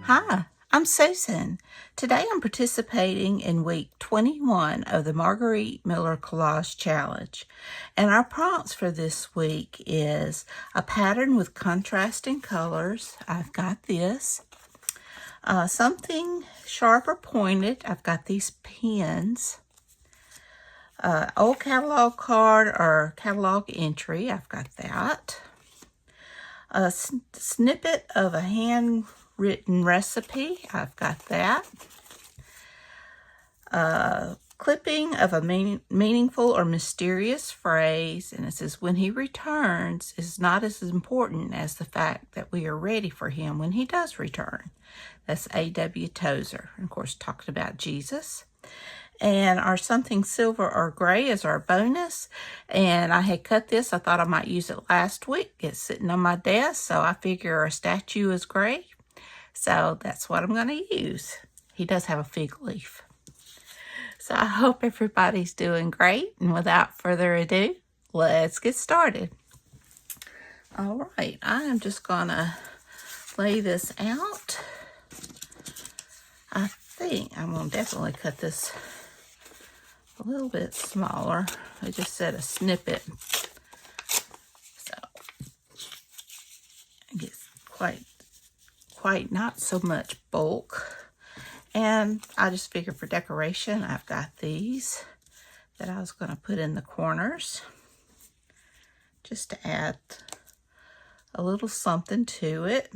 Hi, I'm Susan. Today I'm participating in week 21 of the Margarete Miller Collage Challenge. And our prompts for this week is a pattern with contrasting colors. I've got this. Something sharp or pointed. I've got these pins. Old catalog card or catalog entry. I've got that. A snippet of a handwritten recipe. I've got that. A clipping of a meaningful or mysterious phrase, and it says, when he returns is not as important as the fact that we are ready for him when he does return. That's A.W. Tozer, and of course talking about Jesus. And our something silver or gray is our bonus. And I had cut this. I thought I might use it last week. It's sitting on my desk, so I figure a statue is gray. So that's what I'm going to use. He does have a fig leaf. So I hope everybody's doing great. And without further ado, let's get started. All right, I am just going to lay this out. I think I'm going to definitely cut this a little bit smaller. I just said a snippet, so it gets quite not so much bulk. And I just figured for decoration, I've got these that I was going to put in the corners just to add a little something to it.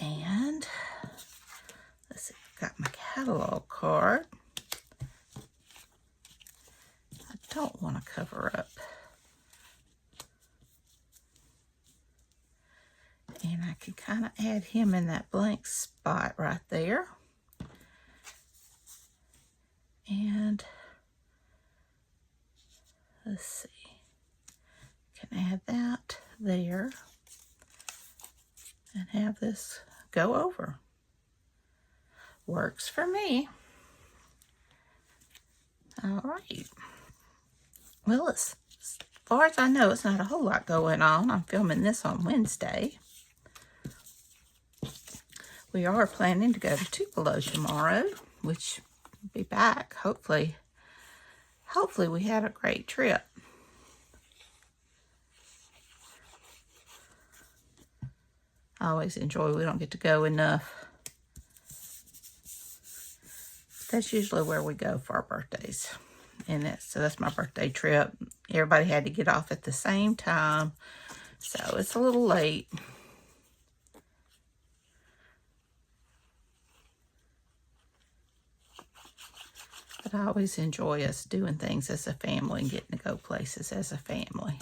And let's see, I've got my catalog card. I don't want to cover up. And I can kind of add him in that blank spot right there. And let's see, can add that there and have this go over. Works for me. All right. Well, as far as I know, it's not a whole lot going on. I'm filming this on Wednesday. We are planning to go to Tupelo tomorrow, which will be back. Hopefully we had a great trip. I always enjoy, we don't get to go enough. That's usually where we go for our birthdays. And that's my birthday trip. Everybody had to get off at the same time, so it's a little late. But I always enjoy us doing things as a family and getting to go places as a family.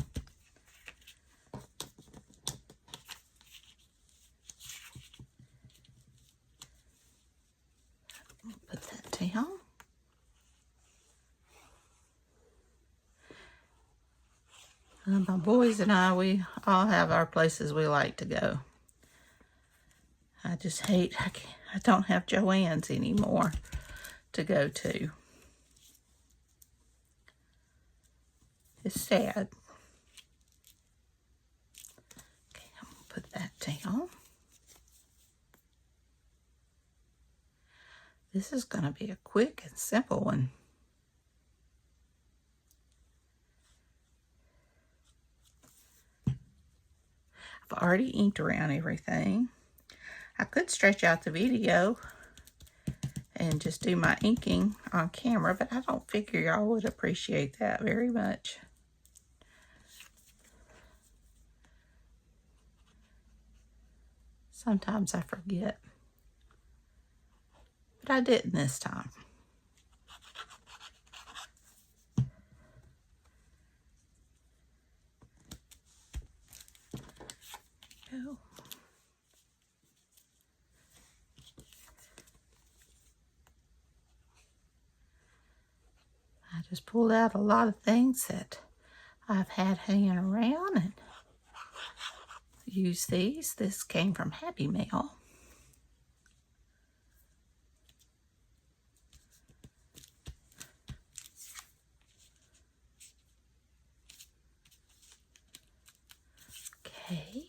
Put that down. My boys and I, we all have our places we like to go. I just hate, I don't have Joanne's anymore to go to. It's sad. Okay, I'm going to put that down. This is going to be a quick and simple one. I've already inked around everything. I could stretch out the video and just do my inking on camera, but I don't figure y'all would appreciate that very much. Sometimes I forget, but I didn't this time. Go. I just pulled out a lot of things that I've had hanging around and use these. This came from Happy Mail. Okay.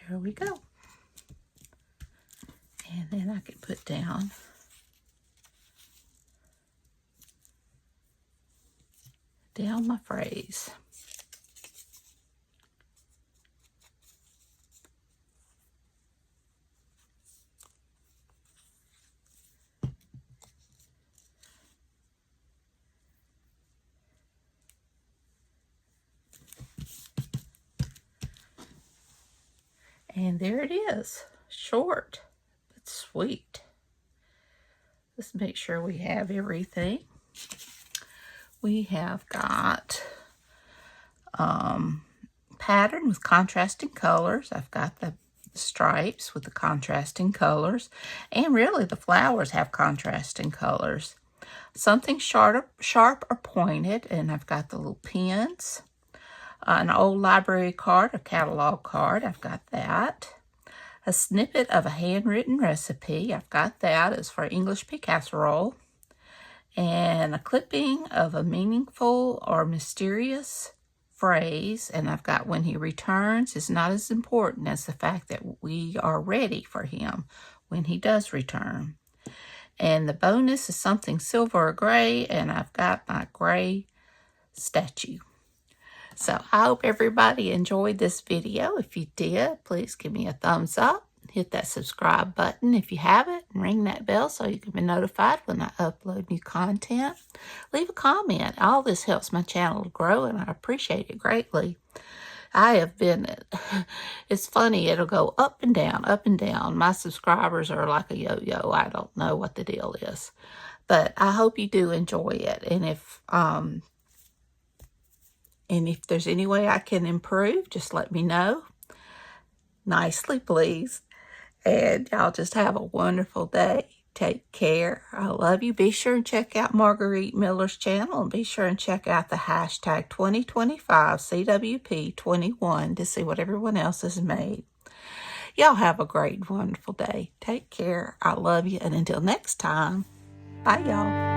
There we go. And then I can put down my phrase. And there it is. Short, but sweet. Let's make sure we have everything. We have got pattern with contrasting colors. I've got the stripes with the contrasting colors. And really, the flowers have contrasting colors. Something sharp or pointed. And I've got the little pins. An old library card, a catalog card, I've got that. A snippet of a handwritten recipe, I've got that. It's for English pea casserole. And a clipping of a meaningful or mysterious phrase, and I've got when he returns is not as important as the fact that we are ready for him when he does return. And the bonus is something silver or gray, and I've got my gray statue. So I hope everybody enjoyed this video. If you did, please give me a thumbs up. Hit that subscribe button if you haven't, and ring that bell so you can be notified when I upload new content. Leave a comment. All this helps my channel to grow, and I appreciate it greatly. It's funny, it'll go up and down, up and down. My subscribers are like a yo-yo. I don't know what the deal is. But I hope you do enjoy it. And if there's any way I can improve, just let me know. Nicely, please. And y'all just have a wonderful day. Take care. I love you. Be sure and check out Margarete Miller's channel. And be sure and check out the hashtag 2025 CWP21 to see what everyone else has made. Y'all have a great, wonderful day. Take care. I love you. And until next time, bye, y'all.